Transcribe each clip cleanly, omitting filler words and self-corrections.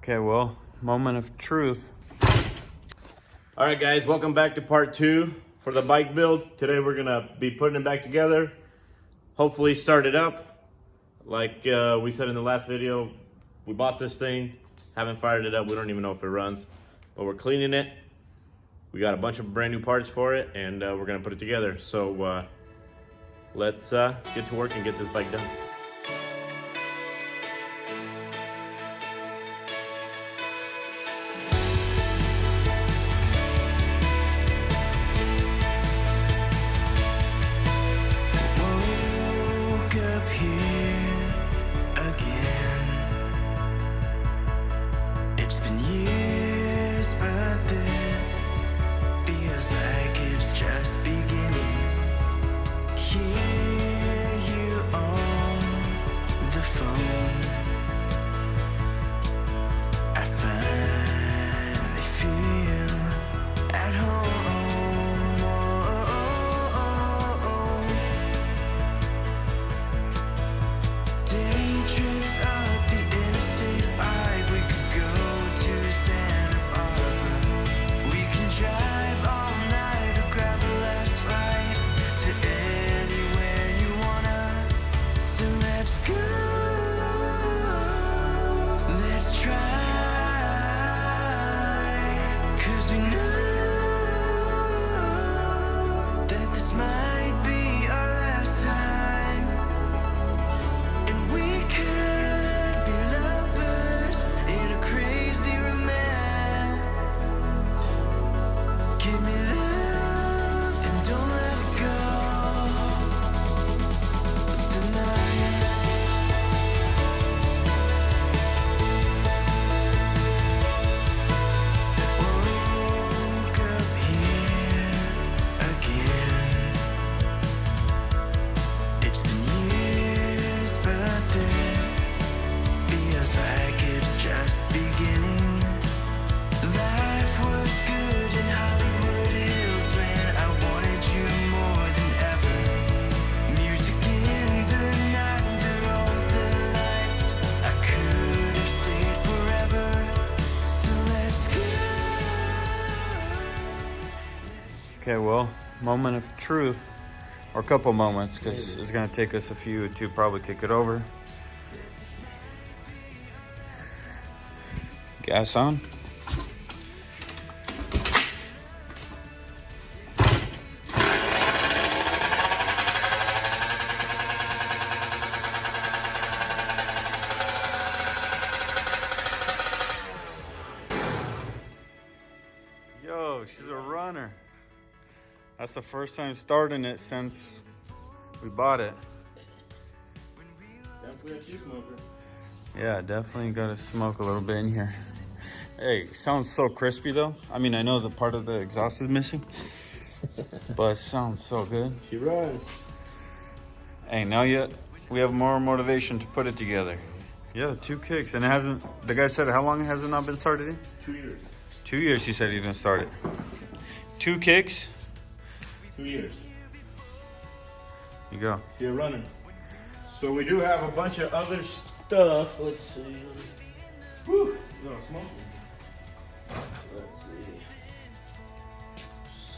Okay, well, moment of truth. All right, guys, welcome back to part 2 for the bike build. Today we're gonna be putting it back together. Hopefully start it up. Like we said in the last video, we bought this thing, haven't fired it up. We don't even know if it runs, but we're cleaning it. We got a bunch of brand new parts for it, and we're gonna put it together. So let's get to work and get this bike done. Okay, well, moment of truth, or a couple moments, because it's gonna take us a few to probably kick it over. Gas on. Yo, she's a runner. That's the first time starting it since we bought it. Definitely a cheese smoker. Yeah, definitely got to smoke a little bit in here. Hey, it sounds so crispy though. I mean, I know the part of the exhaust is missing, but it sounds so good. She runs. Hey, now yet we have more motivation to put it together. Yeah, 2 kicks, and it hasn't. The guy said, how long has it not been started in? 2 years. 2 years. He said he didn't start it. 2 kicks. 2 years. You go. She a runner. So we do have a bunch of other stuff. Let's see. Whew. No, smoking. Let's see.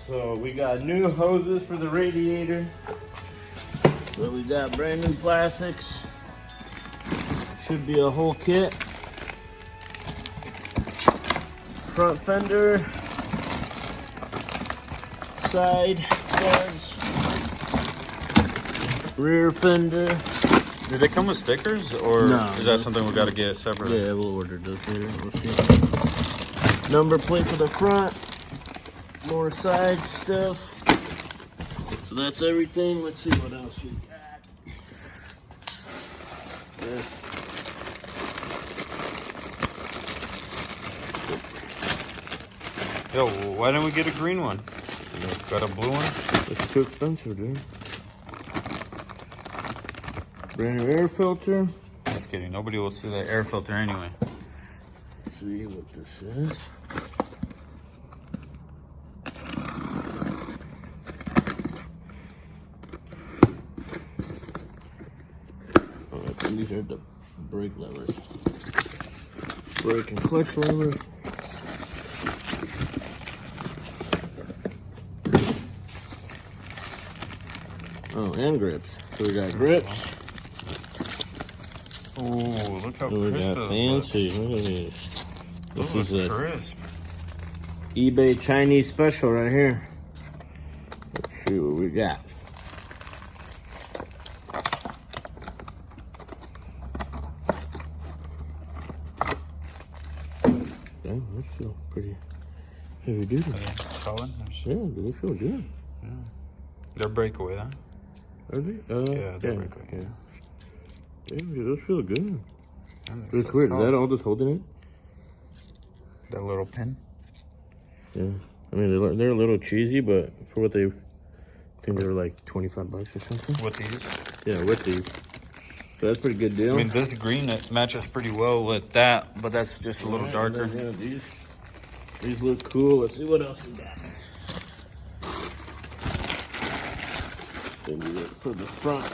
So we got new hoses for the radiator. So we got brand new plastics. Should be a whole kit. Front fender. Side guards. Rear fender. Did they come with stickers, or No, is that something we got to get separately? Yeah, we'll order those later. We'll see. Number plate for the front. More side stuff. So that's everything. Let's see what else we got. Yo, why didn't we get a green one? Got a blue one? It's too expensive, dude. Brand new air filter. Just kidding. Nobody will see that air filter anyway. Let's see what this is. Oh, these are the brake levers. brake and clutch levers. Oh, and grips. So we got grips. Oh, look how We crisp got those fancy. Look at these. look. This is a Crisp. eBay Chinese special right here. Let's see what we got. Dang, that feels pretty heavy duty. Solid. Yeah, they feel good. Yeah. They're breakaway, huh? Are they? Yeah, they're breakaway. Yeah. Damn, dude, those feel good. Damn, It's weird. Is that all just holding it? That little pin. Yeah. I mean, they're a little cheesy, but for what they, I think they were like 25 bucks or something. With these. Yeah, with these. So that's a pretty good deal. I mean, this green, it matches pretty well with that, but that's just a little darker. Yeah, these look cool. Let's see what else we got. Then we look for the front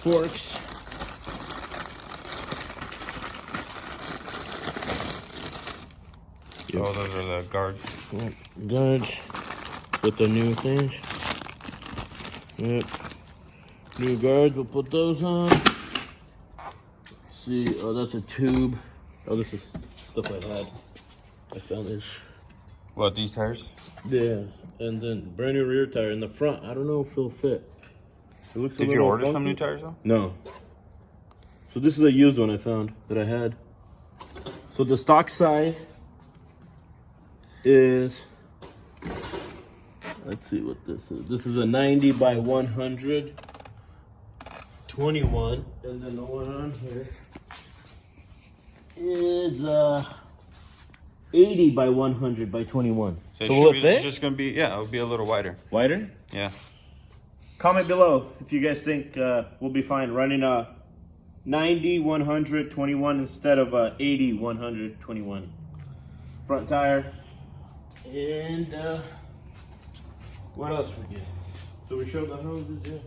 forks. Oh, those are the guards. Yep, guards with the new things. Yep, new guards. We'll put those on. Let's see, oh, that's a tube. Oh, this is stuff I had. I found this. What, these tires? Yeah, and then brand new rear tire in the front. I don't know if it'll fit. It looks. Did you order some new tires though? No. So this is a used one I found that I had. So the stock size is, let's see what this is. This is a 90 by 100, 21, and then the one on here is 80 by 100 by 21. So, will it fit? it's just gonna be, yeah, it'll be a little wider. Wider? Yeah. Comment below if you guys think we'll be fine running a 90 100 21 instead of a 80 100 21 front tire. And what else we get? So we showed the hoses, yeah.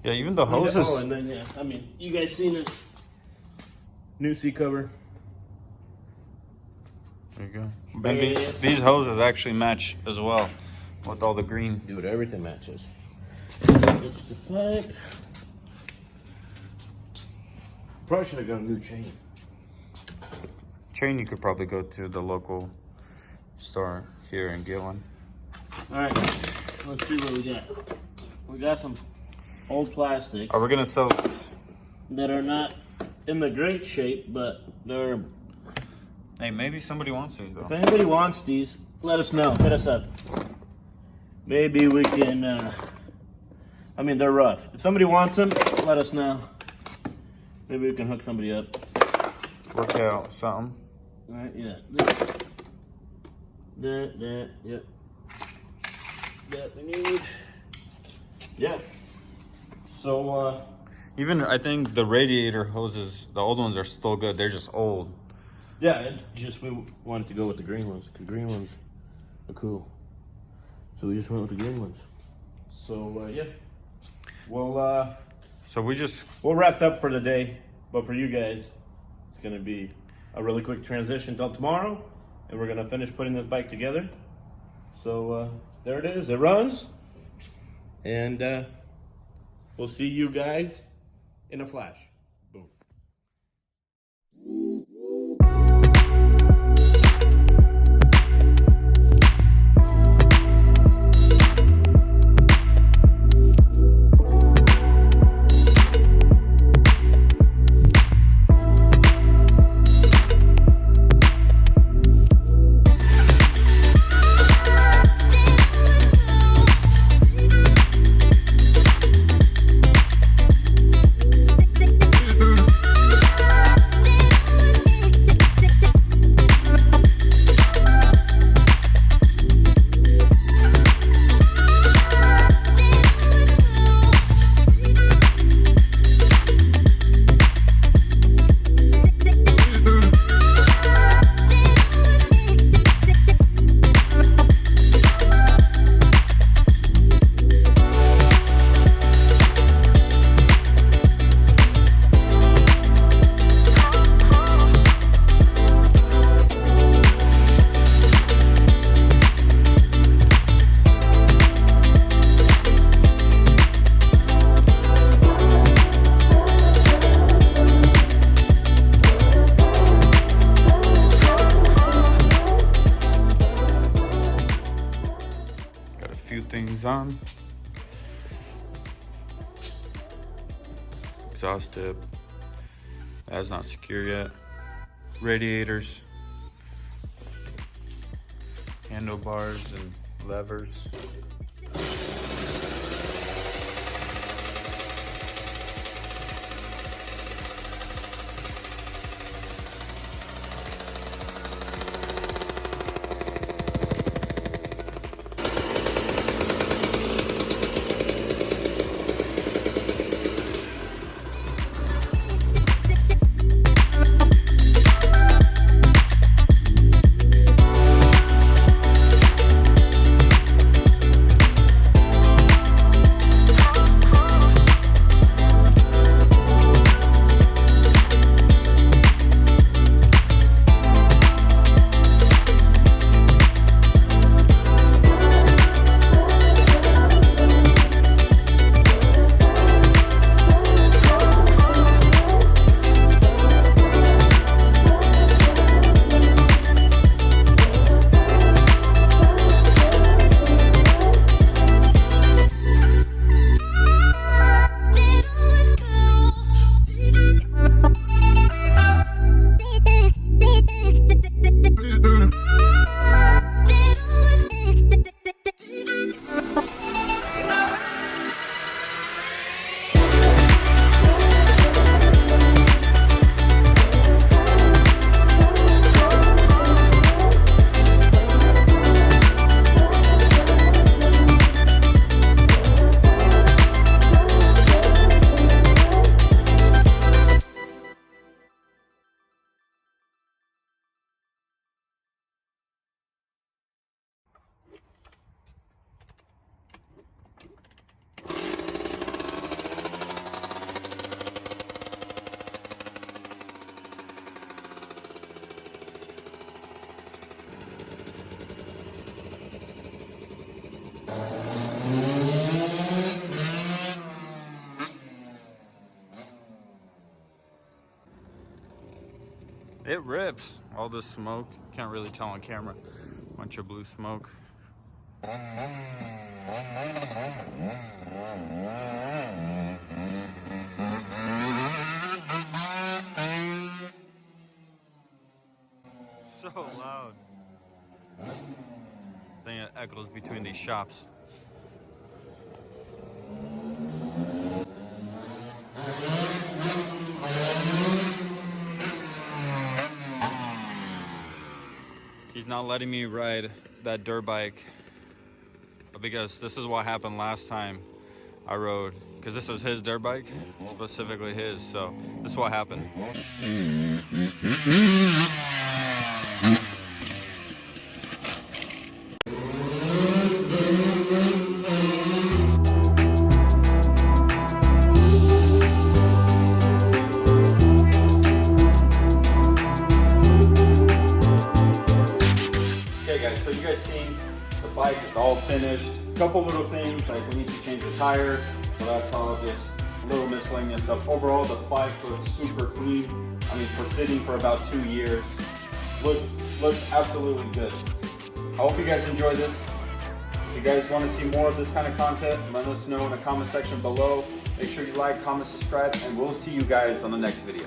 Yeah, even the hoses. Oh, and then yeah, I mean, you guys seen this new seat cover? There you go. And these hoses actually match as well with all the green. Dude, everything matches. It's the pipe. Probably should have got a new chain. Chain, you could probably go to the local store here and get one. All right, let's see what we got. We got some old plastics Are we gonna sell this? that are not in the great shape, but they're. Hey, maybe somebody wants these though. If anybody wants these, let us know. Hit us up. Maybe we can. I mean, they're rough. If somebody wants them, let us know. Maybe we can hook somebody up. Work out something. All right, yeah. That, yep. That we need. Yeah. So, Even I think the radiator hoses, the old ones are still good. They're just old. yeah, it just we wanted to go with the green ones because green ones are cool. So we just went with the green ones. So yeah, well, So we'll wrap up for the day. But for you guys, it's gonna be a really quick transition till tomorrow, and we're gonna finish putting this bike together. So there it is. It runs, and we'll see you guys in a flash. everything's on. Exhaust tip, that's not secure yet. Radiators, handlebars and levers. It rips. All this smoke. Can't really tell on camera. Bunch of blue smoke. So loud. I think it echoes between these shops. He's not letting me ride that dirt bike because this is what happened last time I rode, because this is his dirt bike, specifically his, so this is what happened. So you guys seen the bike is all finished. Couple little things like we need to change the tire, so that's all just little miscellaneous stuff. Overall, the bike looks super clean. I mean, for sitting for about 2 years, looks absolutely good. I hope you guys enjoy this. If you guys want to see more of this kind of content, let us know in the comment section below. Make sure you like, comment, subscribe, and we'll see you guys on the next video.